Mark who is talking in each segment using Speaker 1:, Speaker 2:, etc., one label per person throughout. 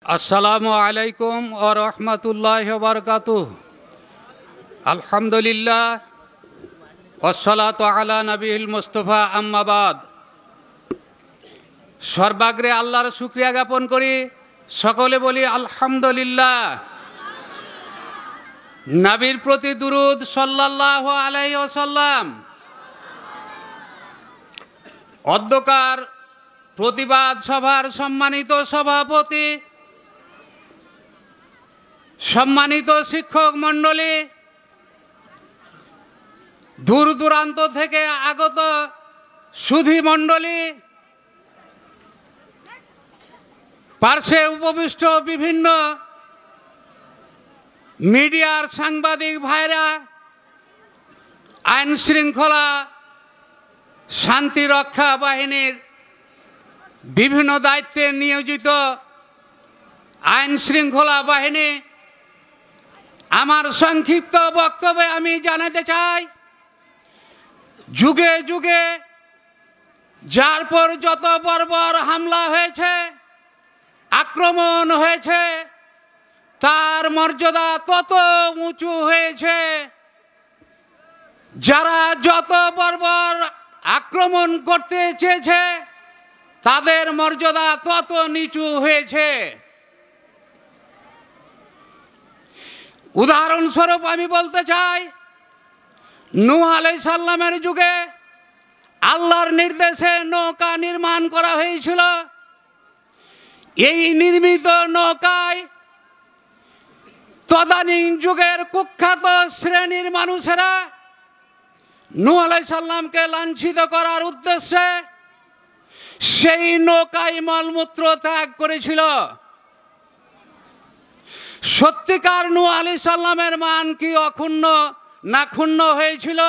Speaker 1: আসসালামু আলাইকুম ওয়া রাহমাতুল্লাহি ওয়া বারাকাতুহু। আলহামদুলিল্লাহ ওয়াসসালাতু আলা নবিয়িল মুস্তাফা আম্মা বাদ। সর্বাগ্রে আল্লাহর শুকরিয়া জ্ঞাপন করি, সকলে বলি আলহামদুলিল্লাহ। নবীর প্রতি দুরূদ সাল্লাল্লাহু আলাইহি ওয়াসাল্লাম। অধ্যকার প্রতিবাদ সভার সম্মানিত সভাপতি, সম্মানিত শিক্ষক মণ্ডলী, দূর দূরান্ত থেকে আগত সুধী মণ্ডলী, পার্শ্বে উপবিষ্ট বিভিন্ন মিডিয়ার সাংবাদিক ভাইরা, আইন শৃঙ্খলা শান্তি রক্ষা বাহিনীর বিভিন্ন দায়িত্বে নিয়োজিত আইন শৃঙ্খলা বাহিনী, আমার সংক্ষিপ্ত বক্তব্যে আমি জানাতে চাই, যুগে যুগে যার পর যত বর্বর হামলা হয়েছে, আক্রমণ হয়েছে, তার মর্যাদা তত উঁচু হয়েছে। যারা যত বর্বর আক্রমণ করতে চেয়েছে, তাদের মর্যাদা তত নিচু হয়েছে। উদাহরণস্বরূপ আমি বলতে চাই, নূহ আলাইহিস সালামের যুগে আল্লাহর নির্দেশে নৌকা নির্মাণ করা হয়েছিল। এই নির্মিত নৌকায় তদানীং যুগের কুখ্যাত শ্রেণীর মানুষেরা নূহ আলাইহিস সালামকে লাঞ্ছিত করার উদ্দেশ্যে সেই নৌকায় মলমূত্র ত্যাগ করেছিল। সত্যিকার নূহ আলাইহিস সালামের মান কি অক্ষুণ্ণ না ক্ষুণ্ণ হয়েছিল?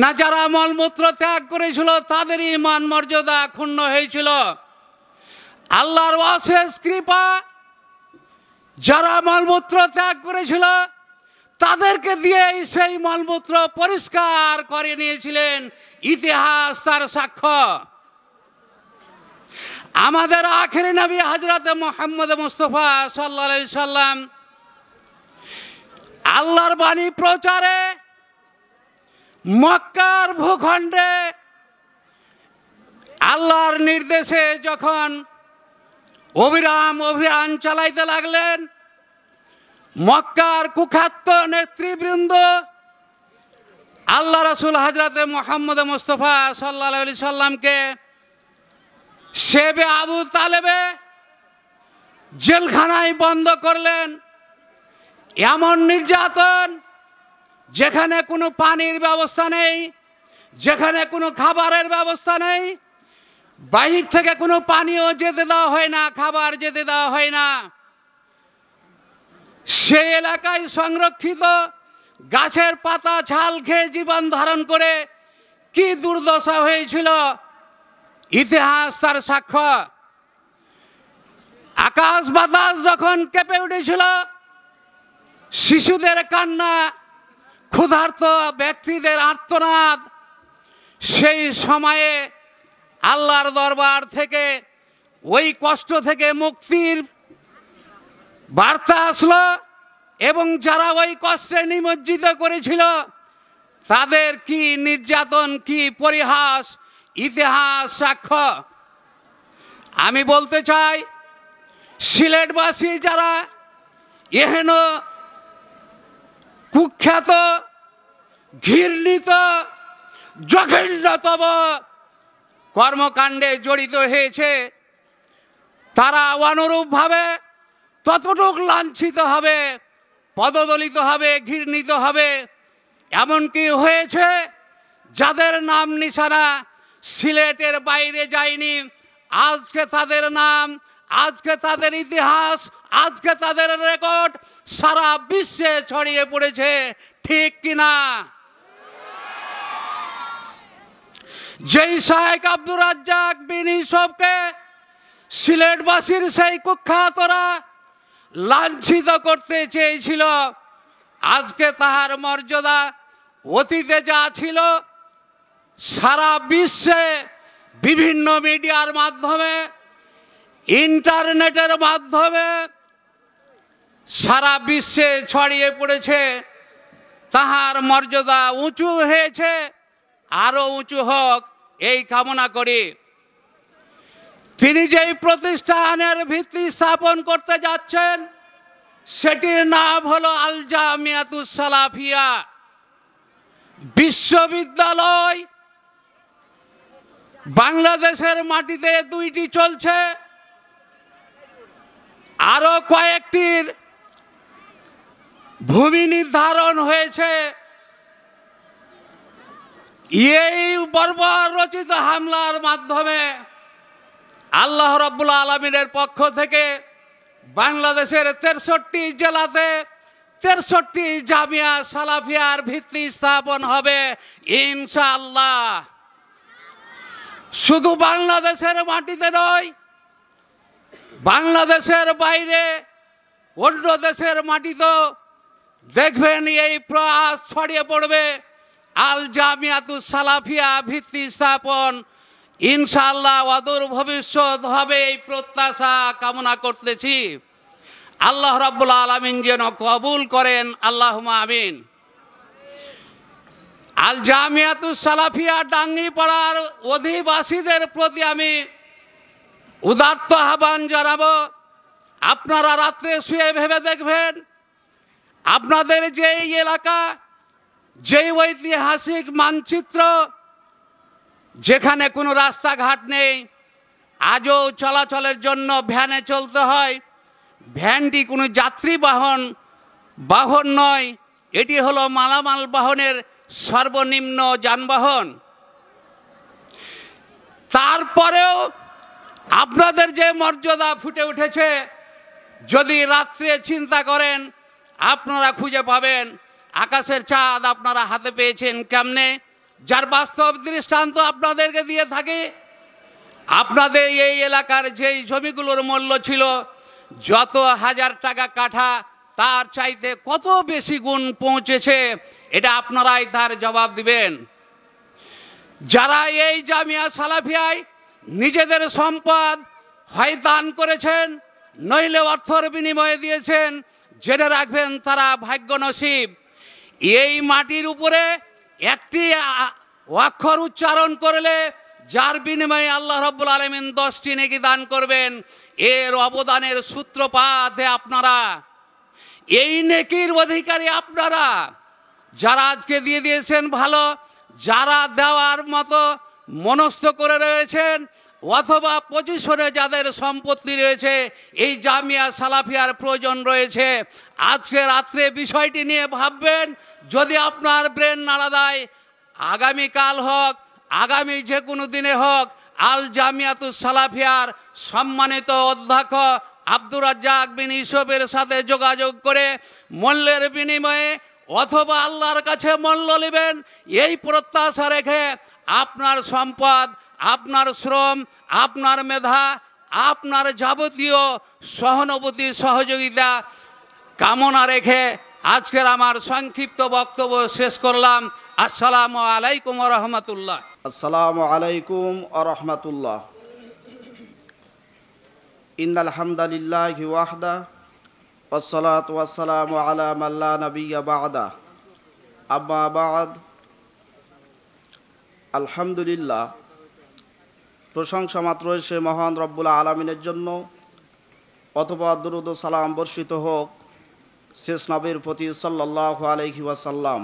Speaker 1: না যারা মলমূত্র ত্যাগ করেছিল তাদেরই মান মর্যাদা ক্ষুণ্ণ হয়েছিল? আল্লাহর অশেষ কৃপা, যারা মলমূত্র ত্যাগ করেছিল তাদেরকে দিয়েই সেই মলমূত্র পরিষ্কার করে নিয়েছিলেন। ইতিহাস তার সাক্ষ্য। আমাদের আখেরি নবী হযরত মুহাম্মদ মুস্তাফা সাল্লাল্লাহু আলাইহি সাল্লাম আল্লাহর বাণী প্রচারে মক্কার ভূখণ্ডে আল্লাহর নির্দেশে যখন অবিরাম অভিযান চালাইতে লাগলেন, মক্কার কুখ্যাত নেতৃবৃন্দ আল্লাহ রাসূল হযরত মুহাম্মদ মুস্তাফা সাল্লাল্লাহু আলাইহি সাল্লামকে শেবে আবু তালেবে জেলখানায় বন্ধ করলেন। এমন নির্যাতন, যেখানে কোনো পানির ব্যবস্থা নেই, যেখানে কোনো খাবারের ব্যবস্থা নেই, বাহির থেকে কোনো পানিও যেতে দেওয়া হয় না, খাবার যেতে দেওয়া হয় না। সেই এলাকায় সংরক্ষিত গাছের পাতা ছাল খেয়ে জীবন ধারণ করে কি দুর্দশা হয়েছিল, ইতিহাস তার সাক্ষ্য। আকাশ বাতাস যখন কেঁপে উঠেছিল, শিশুদের কান্না, ক্ষুধার্ত ব্যক্তিদের আর্তনাদ, সেই সময়ে আল্লাহর দরবার থেকে ওই কষ্ট থেকে মুক্তির বার্তা আসলো, এবং যারা ওই কষ্টে নিমজ্জিত করেছিল তাদের কি নির্যাতন, কি পরিহাস, ইতিহাস সাক্ষ্য। আমি বলতে চাই, সিলেটবাসী যারা এহেন কুখ্যাত, ঘৃণিত, জঘন্যতম কর্মকাণ্ডে জড়িত হয়েছে, তারা অনুরূপভাবে ততটুক লাঞ্ছিত হবে, পদদলিত হবে, ঘৃণিত হবে। এমনকি হয়েছে যাদের নাম নিশানা সিলেটের বাইরে যায়নি, আজকে তাদের নাম, আজকে তাদের ইতিহাস, আজকে তাদের রেকর্ড সারা বিশ্বে ছড়িয়ে পড়েছে। ঠিক কিনা? যেই শায়েখ আব্দুর রাজ্জাক বিন ইউসুফকে সিলেটবাসীর সেই কুখ্যাতরা লাঞ্ছিত করতে চেয়েছিল, আজকে তাহার মর্যাদা অতীতে যা ছিল সারা বিশ্বে বিভিন্ন মিডিয়ার মাধ্যমে ইন্টারনেটের মাধ্যমে সারা বিশ্বে ছড়িয়ে পড়েছে, তাহার মর্যাদা উঁচু হয়েছে, আরো উঁচু হোক এই কামনা করি। তিনি যেই প্রতিষ্ঠানের ভিত্তি স্থাপন করতে যাচ্ছেন সেটির নাম হলো আল জামিয়াতুস সালাফিয়া বিশ্ববিদ্যালয়। বাংলাদেশের মাটিতে 2টি চলছে, আরো কয়েকটির ভূমি নির্ধারণ হয়েছে। এই বর্বর রচিত হামলার মাধ্যমে আল্লাহ রাব্বুল আলামিনের পক্ষ থেকে বাংলাদেশের 63 জেলাতে 63 জামিয়া সালাফিয়ার ভিত্তি স্থাপন হবে ইনশাআল্লাহ। শুধু বাংলাদেশের মাটিতে নয়, বাংলাদেশের বাইরে অন্য দেশের মাটিতেও দেখবেন এই প্রয়াস ছড়িয়ে পড়বে। আল জামিয়াতুস সালাফিয়া ভিত্তি স্থাপন ইনশাআল্লাহ অদূর ভবিষ্যৎ হবে, এই প্রত্যাশা কামনা করতেছি। আল্লাহ রাব্বুল আলামিন যেন কবুল করেন, আল্লাহুম্মা আমিন। আল জামিয়াতুস সালাফিয়া ডাঙ্গিপাড়ার অধিবাসীদের প্রতি আমি উদাত্ত আহ্বান জানাবো, আপনারা রাত্রে শুয়ে ভেবে দেখবেন আপনাদের যেই এলাকা, যেই ঐতিহাসিক মানচিত্র, যেখানে কোনো রাস্তাঘাট নেই, আজও চলাচলের জন্য ভ্যানে চলতে হয়। ভ্যানটি কোনো যাত্রী বাহন নয়, এটি হলো মালামাল বাহনের সর্বনিম্ন যানবাহন। তারপরেও আপনাদের যে মর্যাদা ফুটে উঠেছে, যদি রাত্রে চিন্তা করেন আপনারা খুঁজে পাবেন। আকাশের চাঁদ আপনারা হাতে পেয়েছেন কেমনে, যার বাস্তব দৃষ্টান্ত আপনাদেরকে দিয়ে থাকে। আপনাদের এই এলাকার যেই জমিগুলোর মূল্য ছিল যত 1000 টাকা কাঠা, তার চাইতে কত বেশি গুণ পৌঁছেছে, এটা আপনারাই তার জবাব দিবেন। যারা এই জামিয়া সালাফিয়ায় নিজেদের সম্পদ হয় দান করেছেন, নইলে অর্থের বিনিময়ে দিয়েছেন, জেনে রাখবেন তারা ভাগ্য নসিব। এই মাটির উপরে একটি অক্ষর উচ্চারণ করলে যার বিনিময়ে আল্লাহ রাব্বুল আলামিন 10টি নেকি দান করবেন, এর অবদানের সূত্রপাত আপনারা। এই নেকির অধিকারী আপনারা, যারা আজকে দিয়ে দিয়েছেন ভালো, যারা দেওয়ার মতো মনস্থ করে রয়েছেন অথবা পজিশনে যাদের সম্পত্তি রয়েছে, এই জামিয়া সালাফিয়ার প্রয়োজন রয়েছে, আজকে রাত্রে বিষয়টি নিয়ে ভাববেন। যদি আপনার ব্রেন নাড়া দেয়, আগামীকাল হোক, আগামী যে কোনো দিনে হোক, আল জামিয়াতুস সালাফিয়ার সম্মানিত অধ্যক্ষ আব্দুর রাজ্জাক বিন ইউসুফের সাথে যোগাযোগ করে মূল্যের বিনিময়ে অথবা আল্লাহর কাছে মূল্য নেবেন, এই প্রত্যাশা রেখে আপনার সম্পদ, আপনার শ্রম, আপনার মেধা, আপনার যাবতীয় সহানুভূতি সহযোগিতা কামনা রেখে আজকের আমার সংক্ষিপ্ত বক্তব্য শেষ করলাম। আসসালামু আলাইকুম ওয়া রাহমাতুল্লাহ।
Speaker 2: আসসালামু আলাইকুম ওয়া রাহমাতুল্লাহ। ইন্নাল হামদালিল্লাহি ওয়াহদা ওয়াসসালাতু ওয়াসসালামু আলা মান লা নাবিয়্যা বা'দা। আম্মা বা'দ। আলহামদুলিল্লাহ, প্রশংসা মাত্র সে মহান রব্বুল আলামিনের জন্য, অথবা দুরূদ ও সালাম বর্ষিত হোক শেষ নবীর প্রতি সাল্লাল্লাহু আলাইহি ওয়াসাল্লাম।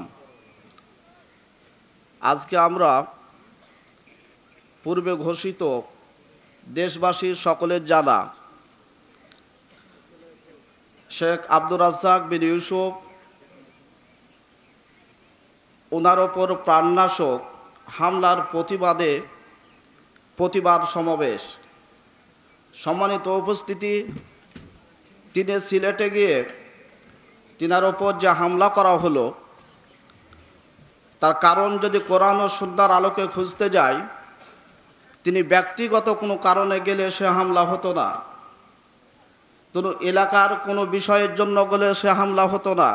Speaker 2: আজকে আমরা পূর্বে ঘোষিত দেশবাসীর সকলের জানা শেখ আব্দুর রাজ্জাক বিন ইউসুফ, ওনার ওপর প্রাণনাশক হামলার প্রতিবাদ সমাবেশ। সম্মানিত উপস্থিতি, তিনি সিলেটে গিয়ে তিনার ওপর যে হামলা করা হলো, তার কারণ যদি কোরআন ও সুন্নাহর আলোকে খুঁজতে যাই, তিনি ব্যক্তিগত কোনো কারণে গেলে সে হামলা হতো না, কোনো এলাকার কোনো বিষয়ের জন্য গেলে সে হামলা হতো না।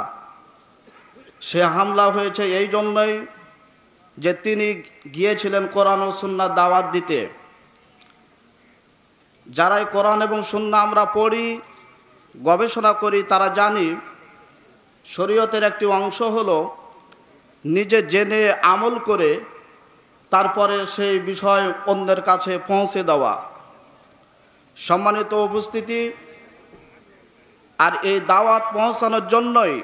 Speaker 2: সে হামলা হয়েছে এই জন্যই যে তিনি গিয়েছিলেন কোরআন ও সুন্নাহর দাওয়াত দিতে। যারাই কোরআন এবং সুন্নাহ আমরা পড়ি, গবেষণা করি, তারা জানি শরীয়তের একটি অংশ হলো নিজে জেনে আমল করে তারপরে সেই বিষয় অন্যের কাছে পৌঁছে দেওয়া। সম্মানিত উপস্থিতি, আর এই দাওয়াত পৌঁছানোর জন্যই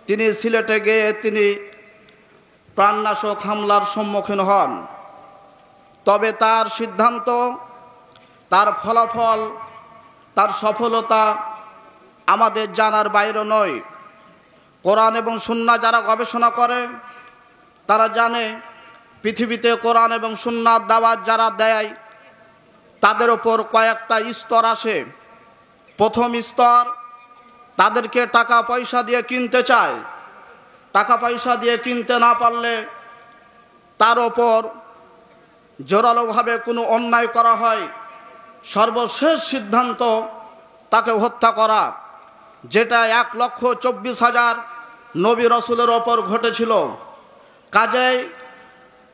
Speaker 2: তিনি সিলেটে গিয়ে তিনি প্রাণনাশক হামলার সম্মুখীন হন। তবে তার সিদ্ধান্ত, তার ফলাফল, তার সফলতা আমাদের জানার বাইরে নয়। কোরআন এবং সুন্নাহ যারা গবেষণা করে তারা জানে পৃথিবীতে কোরআন এবং সুন্নাহর দাওয়াত যারা দেয় তাদের ওপর কয়েকটা স্তর আসে। প্রথম স্তর, তাদেরকে টাকা পয়সা দিয়ে কিনতে চায়। টাকা পয়সা দিয়ে কিনতে না পারলে তার ওপর জোরালোভাবে কোনো অন্যায় করা হয়। সর্বশেষ সিদ্ধান্ত তাকে হত্যা করা, যেটা 1,24,000 নবী রসুলের ওপর ঘটেছিল। কাজেই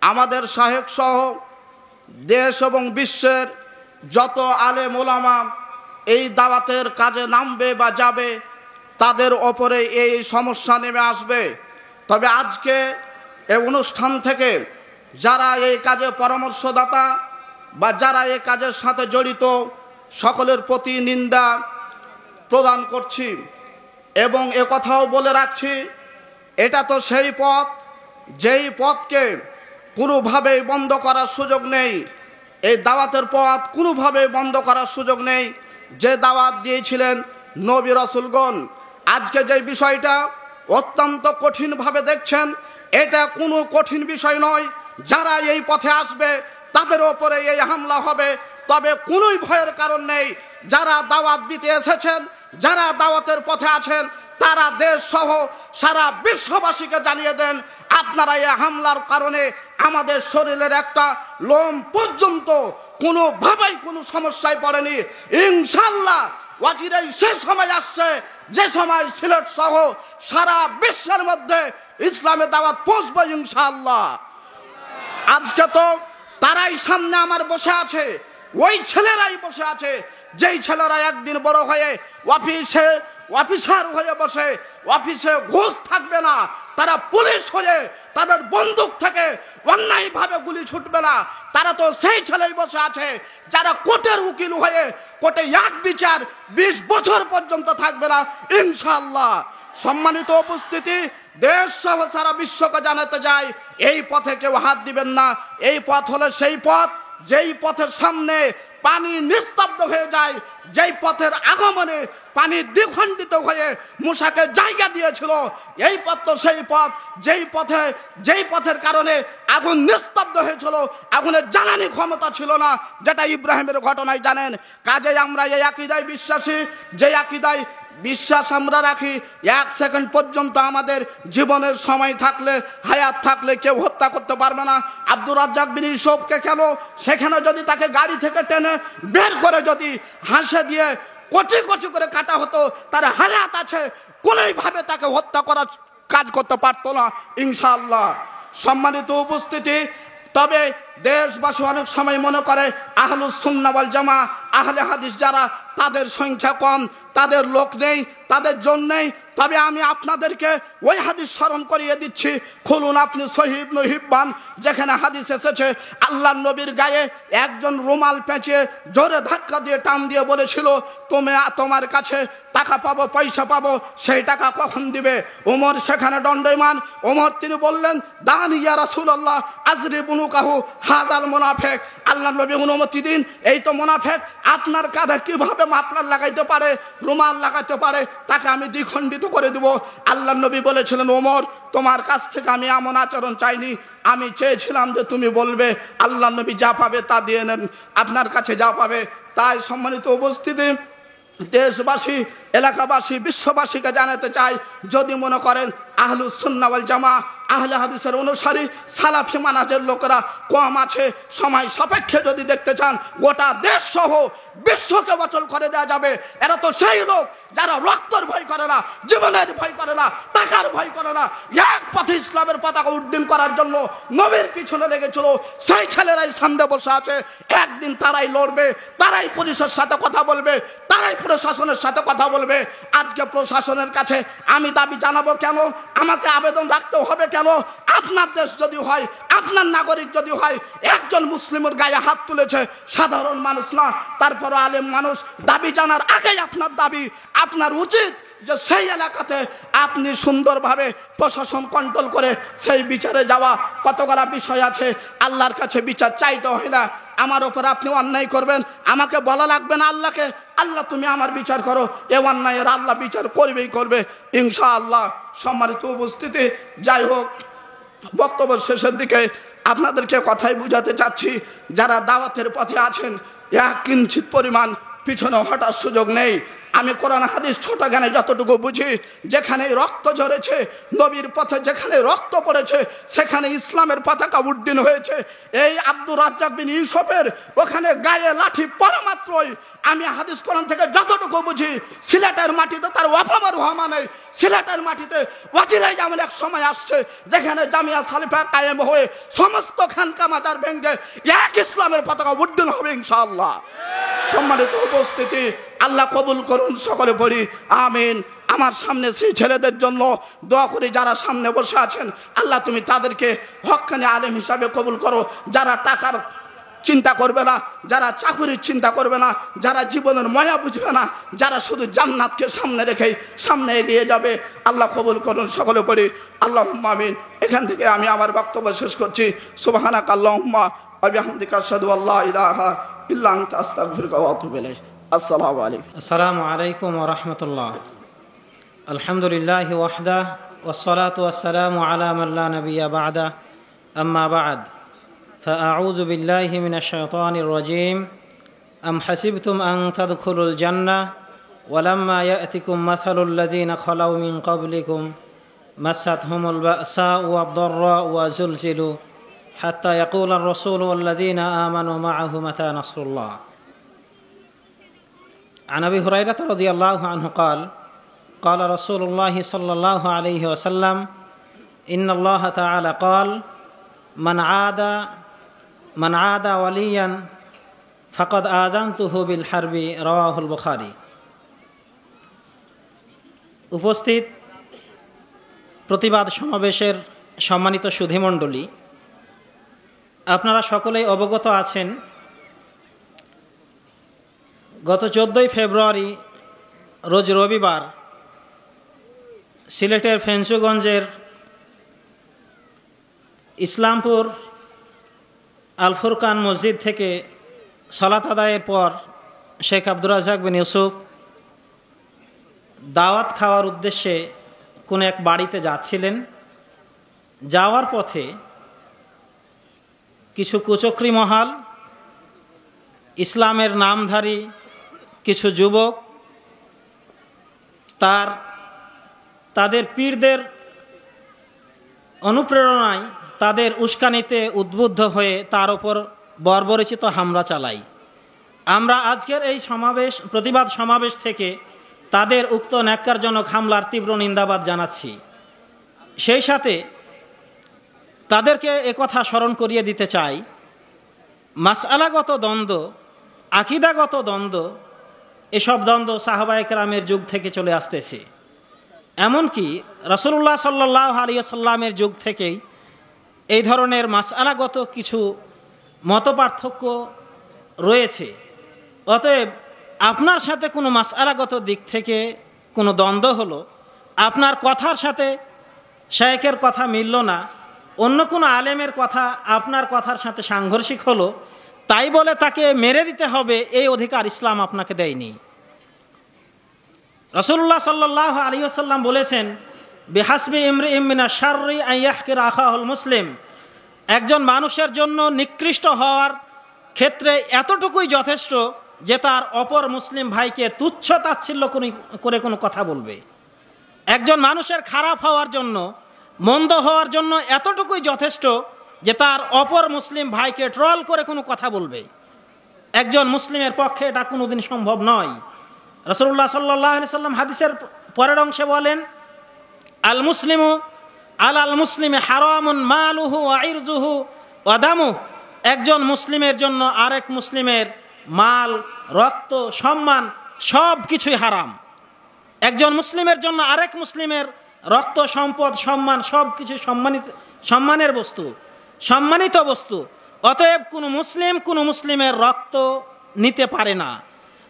Speaker 2: আমাদের শাহেক সহ দেশ এবং বিশ্বের যত আলেম ওলামা এই দাওয়াতের কাজে নামবে বা যাবে তাদের ওপরে এই সমস্যা নেমে আসবে। তবে আজকে এই অনুষ্ঠান থেকে যারা এই কাজে পরামর্শদাতা বা যারা এই কাজের সাথে জড়িত সকলের প্রতি নিন্দা প্রদান করছি এবং কথাও বলে রাখছি, এটা তো সেই পথ যেই পথকে কোনোভাবেই বন্ধ করার সুযোগ নেই। এই দাওয়াতের পথ কোনোভাবেই বন্ধ করার সুযোগ নেই যে দাওয়াত দিয়েছিলেন নবী রাসূলগণ। আজকে যে বিষয়টা অত্যন্ত কঠিনভাবে দেখছেন, এটা কোনো কঠিন বিষয় নয়। যারা এই পথে আসবে তাদের ওপরে এই হামলা হবে, তবে কোনোই ভয়ের কারণ নেই। যারা দাওয়াত দিতে এসেছেন, যারা দাওয়াতের পথে আছেন, তারা দেশ সহ সারা বিশ্ববাসীকে জানিয়ে দেন আপনারা এই হামলার কারণে আমাদের শরীরের একটা লোম পর্যন্ত কোনোভাবেই কোনো সমস্যায় পড়েনি। ইনশাআল্লাহ ওয়াজিরাই সে সময় আসছে যে সময় সিলেট সহ সারা বিশ্বের মধ্যে ইসলামের দাওয়াত পৌঁছবে ইনশাআল্লাহ। আজকে তো তারাই সামনে আমার বসে আছে, ওই ছেলেরাই বসে আছে যেই ছেলেরা একদিন বড় হয়ে অফিসার হয়ে বসে, অফিসে ঘুষ থাকবে না, তারা পুলিশ হয়ে তাদের বন্দুক থেকে অন্যায়ভাবে গুলি ছুটবে না। তারা তো সেই ছেলেই বসে আছে যারা কোর্টের উকিল হয়ে কোর্টে এক বিচার 20 বছর পর্যন্ত থাকবে না ইনশাআল্লাহ। সম্মানিত উপস্থিতি, দেশ সহ সারা বিশ্বকে জানাতে যায় এই পথে কেউ হাত দিবেন না। এই পথ হলো সেই পথ যেই পথের সামনে পানি নিস্তব্ধ হয়ে যায়, যেই পথের আগমনে পানি দ্বিখণ্ডিত হয়ে মুসাকে জায়গা দিয়েছিল। এই পথ তো সেই পথ যেই পথের কারণে আগুন নিস্তব্ধ হয়েছিল, আগুনের জ্বালানি ক্ষমতা ছিল না, যেটা ইব্রাহিমের ঘটনায় জানেন। কাজেই আমরা এই আকীদায় বিশ্বাসী, যে আকীদায় বিশ্বাস আমরা রাখি 1 সেকেন্ড পর্যন্ত আমাদের জীবনের সময় থাকলে, হায়াত থাকলে কেউ হত্যা করতে পারবে না। আব্দুর রাজ্জাক বিন ইউসুফকে কেন সেখানে যদি তাকে গাড়ি থেকে টেনে বের করে যদি হাসে দিয়ে কোটি কোটি করে কাটা হতো, তার হায়াত আছে, কোনোভাবে তাকে হত্যা করার কাজ করতে পারতো না ইনশাআল্লাহ। সম্মানিত উপস্থিতি, তবে দেশবাসী অনেক সময় মনে করে আহলুস সুন্নাহ ওয়াল জামাআহ, আহলে হাদিস যারা, তাদের সংখ্যা কম, তাদের লোক নেই, তাদের জন নেই। তবে আমি আপনাদেরকে ওই হাদিস স্মরণ করিয়ে দিচ্ছি। খুলুন আপনি সহিহ ইবনে হিব্বান, যেখানে হাদিস এসেছে আল্লাহর নবীর গায়ে একজন রুমাল পেঁচিয়ে জোরে ধাক্কা দিয়ে টান দিয়ে বলেছিল, তোমার কাছে টাকা পাবো, পয়সা পাবো, সেই টাকা কখন দিবে? ওমর সেখানে দণ্ডায়মান। ওমর তিনি বললেন, দানি ইয়া রাসূলুল্লাহ আজরিবুনুকাহু হাযাল মুনাফিক। আল্লাহর নবী অনুমতি দিন, এই তো মুনাফিক, আপনার কাঁধে কিভাবে মাফলার লাগাইতে পারে, রুমাল লাগাইতে পারে, তাকে আমি দ্বিখণ্ডিত করে দেব। আল্লাহর নবী বলেছিলেন, ওমর তোমার কাছ থেকে আমি এমন আচরণ চাইনি, আমি চেয়েছিলাম যে তুমি বলবে আল্লাহর নবী যা পাবে তা দিয়ে নেন, আপনার কাছে যা পাবে। তাই সম্মানিত উপস্থিতি, দেশবাসী, এলাকাবাসী, বিশ্ববাসীকে জানাতে চাই, যদি মনে করেন আহলুস সুন্নাহ ওয়াল জামাআহ, আহলে হাদিসের অনুসারী, সালাফি মানহাজের লোকেরা কম আছে, সময় সাপেক্ষে যদি দেখতে চান গোটা দেশ সহ বিশ্বকে অচল করে দেওয়া যাবে। এরা তো সেই লোক যারা রক্তর ভয় করে না, জীবনের ভয় করে না, টাকার ভয় করে না। এক পথে ইসলামের পতাকা উড্ডীন করার জন্য নবীর পিছনে লেগেছিল। সেই ছেলেরাই সামনে বসে আছে। একদিন তারাই লড়বে, তারাই পুলিশের সাথে কথা বলবে, তারাই প্রশাসনের সাথে কথা বলবে। আজকে প্রশাসনের কাছে আমি দাবি জানাবো কেন? আমাকে আবেদন রাখতে হবে কেন? আপনার দেশ যদি হয়, আপনার নাগরিক যদি হয়, একজন মুসলিমের গায়ে হাত তুলেছে, সাধারণ মানুষ না, তারপর আলেম মানুষ, দাবি জানার আগেই আপনার দাবি, আপনার উচিত যে সেই এলাকাতে আপনি সুন্দরভাবে প্রশাসন কন্ট্রোল করে সেই বিচারে যাওয়া। কতগুলা বিষয় আছে, আল্লাহর কাছে বিচার চাইতে হয় না। আমার ওপর আপনি অন্যায় করবেন, আমাকে বলা লাগবে না আল্লাহকে, আল্লাহ তুমি আমার বিচার করো। এ অন্যায়ের আল্লাহ বিচার করবেই করবে ইনশাআল্লাহ। সম্মানিত উপস্থিতি, যাই হোক, বক্তব্য শেষের দিকে আপনাদেরকে কথাই বুঝাতে চাচ্ছি, যারা দাওয়াতের পথে আছেন, এক কিঞ্চিত পরিমাণ পিছনে হটার সুযোগ নেই। আমি কোরআন হাদিস ছোট জ্ঞানে যতটুকু বুঝি, যেখানে রক্ত ঝরেছে, নবীর পথে যেখানে রক্ত পড়েছে, সেখানে ইসলামের পতাকা উড্ডীন হয়েছে। এই আব্দুর রাজ্জাক বিন ইউসুফের ওখানে গায়ে লাঠি পড়া মাত্রই আমি হাদিস কোরআন থেকে যতটুকু বুঝি, সিলেটের মাটিতে তার ওয়াফামার হওয়া নেই। সিলেটের মাটিতে ওয়াজিরাই এমন এক সময় আসছে যেখানে জামিয়া সালিফা কায়েম হয়ে সমস্ত খানকা মাজার ভেঙে এক ইসলামের পতাকা উড্ডীন হবে ইনশাআল্লাহ। সম্মানিত উপস্থিতি, আল্লাহ কবুল করুন, সকলে পড়ি আমিন। আমার সামনে সেই ছেলেদের জন্য দোয়া করি যারা সামনে বসে আছেন, আল্লাহ তুমি তাদেরকে হক্কানি আলেম হিসাবে কবুল করো, যারা টাকার চিন্তা করবে না, যারা চাকুরির চিন্তা করবে না, যারা জীবনের মায়া বুঝবে না, যারা শুধু জান্নাতকে সামনে রেখেই সামনে এগিয়ে যাবে। আল্লাহ কবুল করুন, সকলে পড়ি আল্লাহুম্মা আমিন। এখান থেকে আমি আমার বক্তব্য শেষ করছি। সুবহানাকা আল্লাহুম্মা ওয়া বিহামদিকা আশহাদু আল্লা ইলাহা ইল্লা আনতা আস্তাগফিরুকা ওয়া আতুবু ইলাইক। আসসালামু আলাইকুম।
Speaker 3: আসসালামু আলাইকুম ওয়া রাহমাতুল্লাহ। আলহামদুলিল্লাহি ওয়াহদা ওয়াসসালাতু ওয়াসসালামু আলা মান লা নাবিয়্যা বা'দা, আম্মা বা'দ। فأعوذ بالله من الشيطان الرجيم. أم حسبتم أن تدخلوا الجنة ولما يأتكم مثل الذين خلوا من قبلكم مستهم البأساء والضراء وزلزلوا حتى يقول الرسول والذين آمنوا معه متى نصر الله. عن أبي هريرة رضي الله عنه قال قال رسول الله صلى الله عليه وسلم إن الله تعالى قال من عاد وليا فقد آذنته بالحرب رواه البخاري. উপস্থিত প্রতিবাদ সমাবেশের সম্মানিত সুধীমণ্ডলী, আপনারা সকলেই অবগত আছেন, গত 14 ফেব্রুয়ারি রোজ রবিবার সিলেটের ফেঞ্চুগঞ্জের ইসলামপুর আল ফুরকান মসজিদ থেকে সালাত আদায়ের পর শেখ আব্দুর রাজ্জাক বিন ইউসুফ দাওয়াত খাওয়ার উদ্দেশ্যে কোন এক বাড়িতে যাচ্ছিলেন। যাওয়ার পথে কিছু কুচক্রী মহল, ইসলামের নামধারী কিছু যুবক তাদের পীরদের অনুপ্রেরণায়, তাদের উস্কানিতে উদ্বুদ্ধ হয়ে তার উপর বর্বরচিত হামলা চালায়। আমরা আজকের এই প্রতিবাদ সমাবেশ থেকে তাদের উক্ত ন্যাক্কারজনক হামলার তীব্র নিন্দাবাদ জানাচ্ছি। সেই সাথে তাদেরকে একথা স্মরণ করিয়ে দিতে চাই, মাসআলাগত দ্বন্দ্ব, আকীদাগত দ্বন্দ্ব, এসব দ্বন্দ্ব সাহাবায়ে কেরামের যুগ থেকে চলে আসতেছে। এমনকি রাসূলুল্লাহ সাল্লাল্লাহু আলাইহি ওয়াসাল্লামের যুগ থেকেই এই ধরনের মাসআলাগত কিছু মতপার্থক্য রয়েছে। অতএব আপনার সাথে কোনো মাসআলাগত দিক থেকে কোনো দ্বন্দ্ব হলো, আপনার কথার সাথে শায়েখের কথা মিলল না, অন্য কোনো আলেমের কথা আপনার কথার সাথে সাংঘর্ষিক হলো, তাই বলে তাকে মেরে দিতে হবে এই অধিকার ইসলাম আপনাকে দেয়নি। রাসূলুল্লাহ সাল্লাল্লাহু আলাইহি ওয়াসাল্লাম বলেছেন, বিহাসবি ইমরিইম মিনাশ শাররি আন ইয়াহকিরা আখাহুল মুসলিম। একজন মানুষের জন্য নিকৃষ্ট হওয়ার ক্ষেত্রে এতটুকুই যথেষ্ট যে তার অপর মুসলিম ভাইকে তুচ্ছ তাচ্ছিল্য করে কোনো কথা বলবে। একজন মানুষের খারাপ হওয়ার জন্য, মন্দ হওয়ার জন্য এতটুকুই যথেষ্ট যে তার অপর মুসলিম ভাইকে ট্রল করে কোনো কথা বলবে। একজন মুসলিমের পক্ষে এটা কোনোদিন সম্ভব নয়। রাসূলুল্লাহ সাল্লাল্লাহু আলাইহি সাল্লাম হাদিসের পরের অংশে বলেন, আল মুসলিমু আলাল মুসলিমে হারামুন মালুহু ওয়া ইরজুহু ওয়া দামুহু। একজন মুসলিমের জন্য আরেক মুসলিমের মাল, রক্ত, সম্মান সব কিছুই হারাম। একজন মুসলিমের জন্য আরেক মুসলিমের রক্ত, সম্পদ, সম্মান সব কিছু সম্মানের বস্তু, সম্মানিত বস্তু। অতএব কোনো মুসলিম কোনো মুসলিমের রক্ত নিতে পারে না,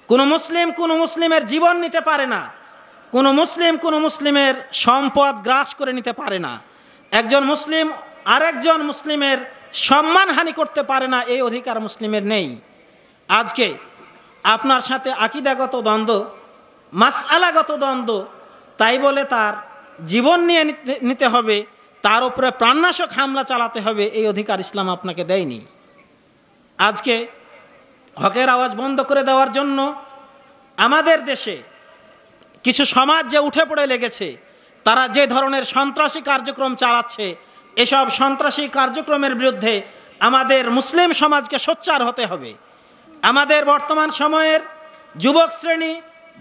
Speaker 3: কোনো মুসলিম কোনো মুসলিমের জীবন নিতে পারে না, কোনো মুসলিম কোনো মুসলিমের সম্পদ গ্রাস করে নিতে পারে না। একজন মুসলিম আরেকজন মুসলিমের সম্মানহানি করতে পারে না, এই অধিকার মুসলিমের নেই। আজকে আপনার সাথে আকীদাগত দ্বন্দ্ব, মাসআলাগত দ্বন্দ্ব, তাই বলে তার জীবন নিয়ে নিতে হবে, তার উপরে প্রাণনাশক হামলা চালাতে হবে, এই অধিকার ইসলাম আপনাকে দেয়নি। আজকে হকের আওয়াজ বন্ধ করে দেওয়ার জন্য আমাদের দেশে কিছু সমাজ যে উঠে পড়ে লেগেছে, তারা যে ধরনের সন্ত্রাসী কার্যক্রম চালাচ্ছে, এসব সন্ত্রাসী কার্যক্রমের বিরুদ্ধে আমাদের মুসলিম সমাজকে সোচ্চার হতে হবে। আমাদের বর্তমান সময়ের যুবক শ্রেণী,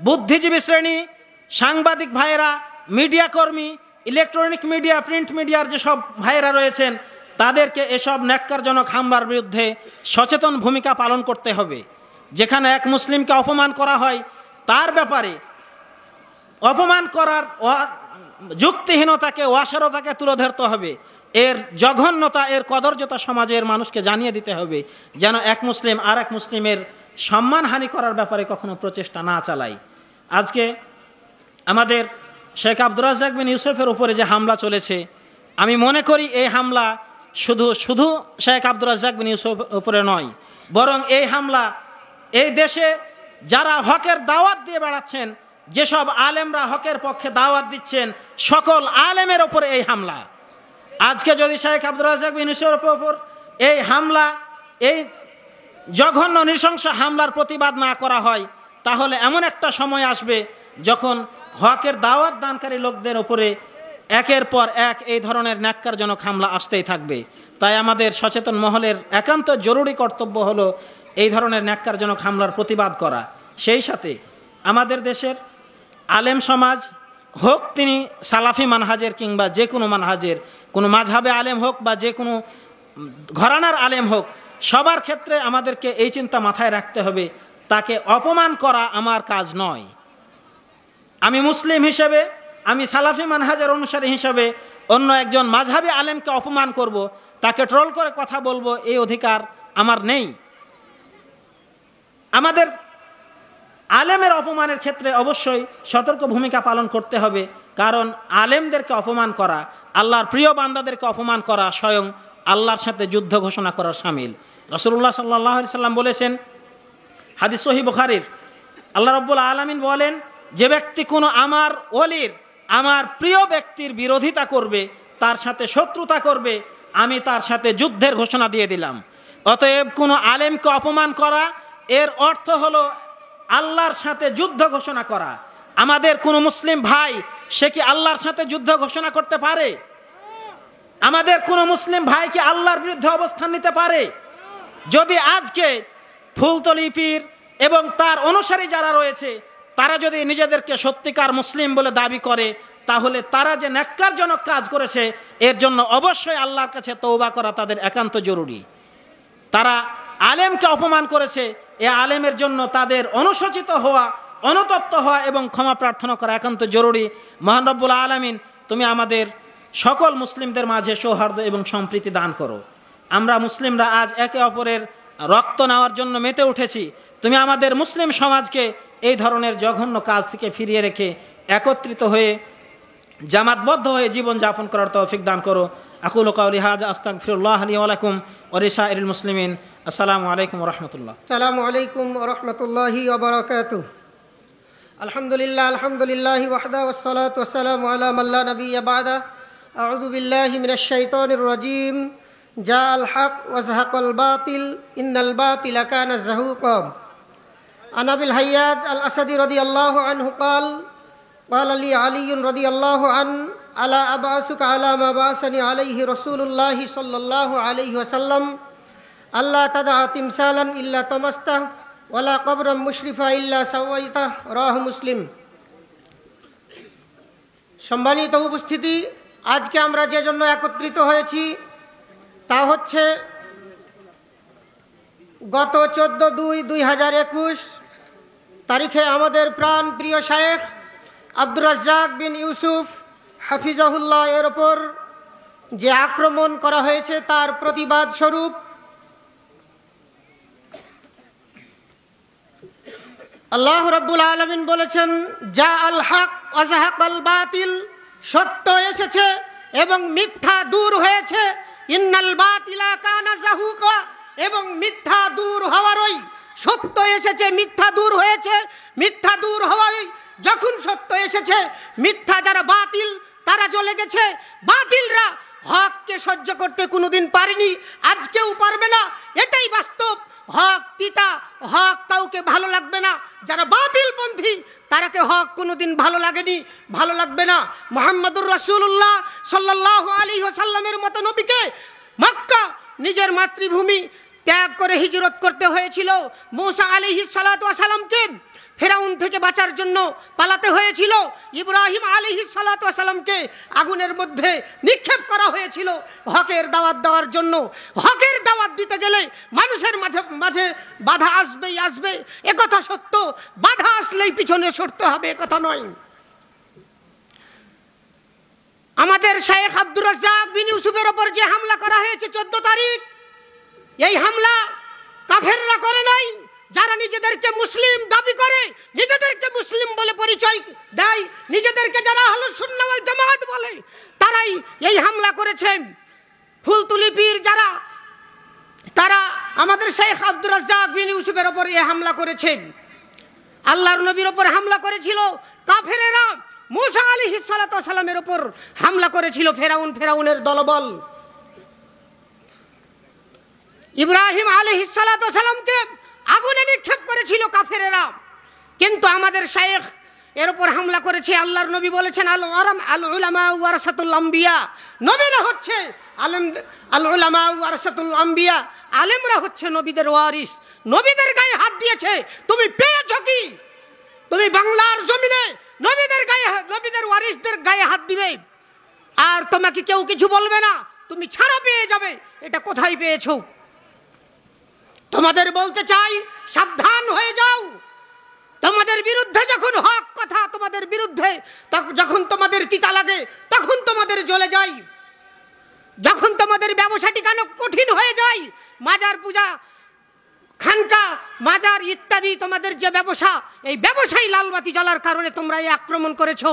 Speaker 3: বুদ্ধিজীবী শ্রেণী, সাংবাদিক ভাইয়েরা, মিডিয়া কর্মী, ইলেকট্রনিক মিডিয়া, প্রিন্ট মিডিয়ার যেসব ভাইয়েরা রয়েছেন, তাদেরকে এসব ন্যাক্কারজনক হামলার বিরুদ্ধে সচেতন ভূমিকা পালন করতে হবে। যেখানে এক মুসলিমকে অপমান করা হয়, তার ব্যাপারে অপমান করার যুক্তিহীনতাকে, অসারতাকে তুলে ধরতে হবে। এর জঘন্যতা, এর কদর্যতা সমাজের মানুষকে জানিয়ে দিতে হবে, যেন এক মুসলিম আর এক মুসলিমের সম্মানহানি করার ব্যাপারে কখনো প্রচেষ্টা না চালায়। আজকে আমাদের শেখ আব্দুর রাজ্জাক বিন ইউসুফের উপরে যে হামলা চলেছে, আমি মনে করি এই হামলা শুধু শেখ আব্দুর রাজ্জাক বিন ইউসুফের উপরে নয়, বরং এই হামলা এই দেশে যারা হকের দাওয়াত দিয়ে বেড়াচ্ছেন, যেসব আলেমরা হকের পক্ষে দাওয়াত দিচ্ছেন, সকল আলেমের ওপরে এই হামলা। আজকে যদি শেখ আব্দুর রাজ্জাক বিন ইউসুফের উপর এই হামলা, এই জঘন্য নৃশংস হামলার প্রতিবাদ না করা হয়, তাহলে এমন একটা সময় আসবে যখন হকের দাওয়াত দানকারী লোকদের উপরে একের পর এক এই ধরনের ন্যাক্কারজনক হামলা আসতেই থাকবে। তাই আমাদের সচেতন মহলের একান্ত জরুরি কর্তব্য হলো এই ধরনের ন্যাক্কারজনক হামলার প্রতিবাদ করা। সেই সাথে আমাদের দেশের আলেম সমাজ হোক তিনি সালাফি মানহাজের কিংবা যে কোনো মানহাজের, কোনো মাযহাবে আলেম হোক বা যে কোনো ঘরানার আলেম হোক, সবার ক্ষেত্রে আমাদেরকে এই চিন্তা মাথায় রাখতে হবে, তাকে অপমান করা আমার কাজ নয়। আমি মুসলিম হিসেবে, আমি সালাফি মানহাজের অনুসারী হিসেবে অন্য একজন মাযহাবী আলেমকে অপমান করব, তাকে ট্রোল করে কথা বলবো, এই অধিকার আমার নেই। আমাদের আলেমের অপমানের ক্ষেত্রে অবশ্যই সতর্ক ভূমিকা পালন করতে হবে, কারণ আলেমদেরকে অপমান করা, আল্লাহর প্রিয় বান্দাদেরকে অপমান করা স্বয়ং আল্লাহর সাথে যুদ্ধ ঘোষণা করার শামিল। রাসূলুল্লাহ সাল্লাল্লাহু আলাইহি সাল্লাম বলেছেন, হাদিস সহিহ বুখারীর, আল্লাহ রাব্বুল আলামিন বলেন, যে ব্যক্তি কোনো আমার ওলির, আমার প্রিয় ব্যক্তির বিরোধিতা করবে, তার সাথে শত্রুতা করবে, আমি তার সাথে যুদ্ধের ঘোষণা দিয়ে দিলাম। অতএব কোনো আলেমকে অপমান করা, এর অর্থ হলো আল্লাহর সাথে যুদ্ধ ঘোষণা করা। আমাদের কোনো মুসলিম ভাই সে কি আল্লাহর সাথে যুদ্ধ ঘোষণা করতে পারে? আমাদের কোনো মুসলিম ভাই কি আল্লাহর বিরুদ্ধে অবস্থান নিতে পারে? যদি আজকে ফুলতলি পীর এবং তার অনুসারী যারা রয়েছে, তারা যদি নিজেদেরকে সত্যিকার মুসলিম বলে দাবি করে, তাহলে তারা যে ন্যাক্কারজনক কাজ করেছে, এর জন্য অবশ্যই আল্লাহর কাছে তওবা করা তাদের একান্ত জরুরি। তারা আলেমকে অপমান করেছে, এ আলেমের জন্য তাদের অনুশোচিত হওয়া, অনুতপ্ত হওয়া এবং ক্ষমা প্রার্থনা করা একান্ত জরুরি। মহান রব্বুল আলামিন, তুমি আমাদের সকল মুসলিমদের মাঝে সৌহার্দ্য এবং সম্প্রীতি দান করো। আমরা মুসলিমরা আজ একে অপরের রক্ত নেওয়ার জন্য মেতে উঠেছি, তুমি আমাদের মুসলিম সমাজকে এই ধরনের জঘন্য কাজ থেকে ফিরিয়ে রেখে একত্রিত হয়ে জামাতবদ্ধ হয়ে জীবন যাপন করার তৌফিক দান করো। আকুলু কাউলি হাযা আস্তাগফিরুল্লাহ লি ওয়া লাকুম ওয়া লিসাইরিল মুসলিমিন। আসসালামু আলাইকুম ওয়া রাহমাতুল্লাহ।
Speaker 4: আসসালামু আলাইকুম ওয়া রাহমাতুল্লাহি ওয়া বারাকাতুহু। আলহামদুলিল্লাহি ওয়াহদা ওয়াস সালাতু ওয়াস সালামু আলা মান লা নাবিয়্যা বা'দা। আউযু বিল্লাহি মিনাশ শাইতানির রাজীম। জাআল হক ওয়া যাহাকাল বাতিল ইন্নাল বাতিলা কানা যাহুকা। আন আবিল হাইয়াত আল আসাদি রাদিয়াল্লাহু আনহু قال قال لي علي رضي الله عنه ألا أبعثك على ما بعثني عليه رسول الله صلى الله عليه وسلم আল্লাহ তাদা তিমসালান ইল্লা তমাস্তা ওয়ালা কবরম মুশরিফা ইল্লা সাওয়াইতা রাহ মুসলিম। সম্মানিত উপস্থিতি, আজকে আমরা যে জন্য একত্রিত হয়েছি তা হচ্ছে গত 14/2/2021 তারিখে আমাদের প্রাণ প্রিয় শায়েখ আব্দুর রাজ্জাক বিন ইউসুফ হাফিজাহুল্লাহ এর ওপর যে আক্রমণ করা হয়েছে তার প্রতিবাদ স্বরূপ আল্লাহ রাব্বুল আলামিন বলেছেন, যা আল হক ওয়া যাহাকাল বাতিল, সত্য এসেছে এবং মিথ্যা দূর হয়েছে। ইন্নাল বাতিলা কানা যাহুকা, এবং মিথ্যা দূর হওয়ারই, সত্য এসেছে মিথ্যা দূর হয়েছে, মিথ্যা দূর হওয়াই যখন সত্য এসেছে, মিথ্যা যারা বাতিল তারা জ্বলে গেছে। বাতিলরা হককে সহ্য করতে কোনোদিন পারেনি, আজকেও পারবে না, এটাই বাস্তব। হক তিতা, হক কাউকে ভালো লাগবে না। যারা বাতিলপন্থী তারাকে হক কোনোদিন ভালো লাগেনি, ভালো লাগবে না। মুহাম্মদুর রাসূলুল্লাহ সাল্লাল্লাহু আলাইহি ওয়াসাল্লামের মতো নবীকে মক্কা নিজের মাতৃভূমি ত্যাগ করে হিজরত করতে হয়েছিল। মূসা আলাইহিস সালাতু ওয়াস সালামকে ফেরাউন থেকে বাঁচার জন্য পালাতে হয়েছিল। ইব্রাহিম আলাইহিস সালাতু ওয়াস সালামকে আগুনের মধ্যে নিক্ষেপ করা হয়েছিল হকের দাওয়াত দেওয়ার জন্য। হকের দাওয়াত দিতে গেলে মানুষের মাঝে মাঝে বাধা আসবেই আসবে, একথা সত্য। বাধা আসলেই পিছনে সরতে হবে একথা নয়। আমাদের শায়েখ আব্দুর রাজ্জাক বিন ইউসুফের ওপর যে হামলা করা হয়েছে 14 তারিখ, এই হামলা কাফেররা করে নাই। যারা নিজেদেরকে মুসলিম দাবি করে, নিজেদেরকে মুসলিম বলে পরিচয় দেয়, নিজেদেরকে যারা আহলুস সুন্নাহ ওয়াল জামাত বলে, তারাই এই হামলা করেছেন। ফুলতুলি পীর যারা, তারা আমাদের শায়েখ আব্দুর রাজ্জাক বিন ইউসুফের ওপর এই হামলা করেছেন। আল্লাহর নবীর ওপর হামলা করেছিল কাফেরেরা। মূসা আলাইহিস সালাতু ওয়াস সালামের ওপর হামলা করেছিল ফেরাউনের দলবল। ইব্রাহিম আলাইহিস সালাতু ওয়াস সালামকে আগুনে নিক্ষেপ করেছিল কাফেরেরা। কিন্তু আমাদের শায়েখ এর উপর হামলা করেছে। আল্লাহর নবী বলেছেন, আল উলামা ওয়ারাসাতুল আম্বিয়া, নবীরা হচ্ছে আলেম, আল উলামা ওয়ারাসাতুল আম্বিয়া, আলেমরা হচ্ছে নবীদের ওয়ারিস। নবীদের গায়ে হাত দিয়েছে, তুমি পেয়েছো কি? তুমি বাংলার জমিনে নবীদের ওয়ারিসদের গায়ে হাত দিবে আর তোমাকে কেউ কিছু বলবে না, তুমি ছাড়া পেয়ে যাবে। এটা কোথায় পেয়েছো? তোমাদের বলতে চাই, সাবধান হয়ে যাও। তোমাদের বিরুদ্ধে যখন হক কথা তোমাদের বিরুদ্ধে, যখন তোমাদের তিতা লাগে তখন তোমাদের জ্বলে যায়। যখন তোমাদের ব্যবসা টিকানো কঠিন হয়ে যায়, মাজার পূজা, খানকা, মাজার ইত্যাদি তোমাদের যে ব্যবসা, এই ব্যবসায়ী লালবাতি জ্বলার কারণে তোমরা এই আক্রমণ করেছো।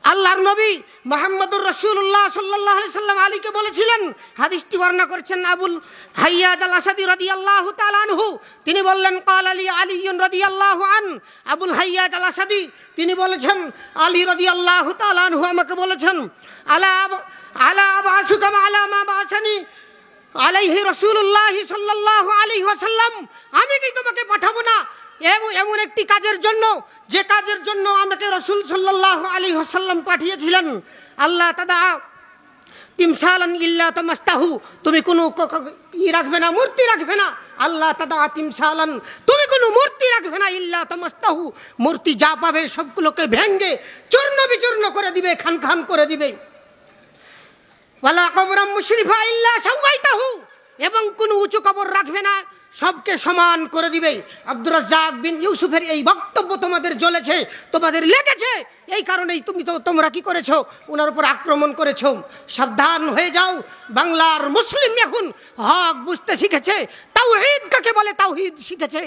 Speaker 4: আল্লাহর নবী মুহাম্মদুর রাসূলুল্লাহ সাল্লাল্লাহু আলাইহি সাল্লাম আলীকে বলেছিলেন, হাদিসটি বর্ণনা করেছেন আবুল হাইয়াজ আল আসাদি রাদিয়াল্লাহু তাআলা আনহু। তিনি বললেন, ক্বালা লি আলিয়ুন রাদিয়াল্লাহু আন। আবুল হাইয়াজ আল আসাদি তিনি বলেছেন, আলী রাদিয়াল্লাহু তাআলা আনহু আমাকে বলেছেন, আলা আবাসুকা আলা মা বাসানি আলাইহি রাসূলুল্লাহ সাল্লাল্লাহু আলাইহি ওয়াসাল্লাম, আমি কি তোমাকে পাঠাবো না এমন একটি কাজের জন্য, যে কাজের জন্য আমাকে রাসূল সাল্লাল্লাহু আলাইহি ওয়াসাল্লাম পাঠিয়েছিলেন। আল্লাহ তাদা তিমসালান ইল্লা তামাস্তাহু, তুমি কোনো রাখবে না, মূর্তি রাখবে না। আল্লাহ তাদা তিমসালান, তুমি কোনো মূর্তি রাখবে না, ইল্লা তামাস্তাহু, মূর্তি যা পাবে সবগুলোকে ভেঙ্গে চূর্ণ বিচূর্ণ করে দিবে, খান খান করে দিবে। ওয়ালা কবরাম মুশরিফা ইল্লা সাওয়াইতাহু, এবং কোনো উঁচু কবর রাখবে না, সবকে সমান করে দিবে। আব্দুর রাজ্জাক বিন ইউসুফের এই বক্তব্য তোমাদের জ্বলেছে, তোমাদের লেগেছে, এই কারণেই তোমরা কি করেছো? ওনার উপর আক্রমণ করেছো। সাবধান হয়ে যাও। বাংলার মুসলিম এখন হক বুঝতে শিখেছে, তাওহীদ কাকে বলে তাওহীদ শিখেছে।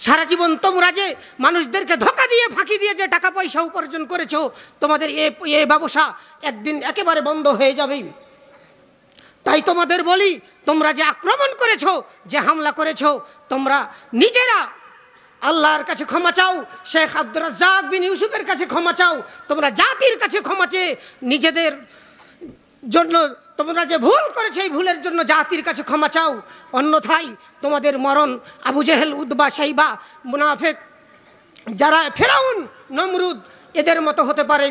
Speaker 4: সারা জীবন তোমরা যে মানুষদেরকে ধোঁকা দিয়ে, ফাঁকি দিয়ে যে টাকা পয়সা উপার্জন করেছো, তোমাদের এ ব্যবসা একদিন একেবারে বন্ধ হয়ে যাবে। তাই তোমাদের বলি, তোমরা যে আক্রমণ করেছো, যে হামলা করেছো, তোমরা নিজেরা আল্লাহর কাছে ক্ষমা চাও, শেখ আব্দুর রাজ্জাক বিন ইউসুফের কাছে ক্ষমা চাও, তোমরা জাতির কাছে ক্ষমা চেয়ে নিজেদের জন্য তোমরা যে ভুল করেছো এই ভুলের জন্য জাতির কাছে ক্ষমা চাও। অন্যথায় তোমাদের মরণ আবু জেহেল, উতবা, শাইবা, মুনাফিক, যারা ফেরাউন, নমরুদ, এদের মতো হতে পারে।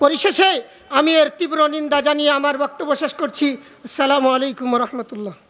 Speaker 4: পরিশেষে আমি এর তীব্র নিন্দা জানিয়ে আমার বক্তব্য শেষ করছি। আসসালামু আলাইকুম ওয়া রাহমাতুল্লাহ।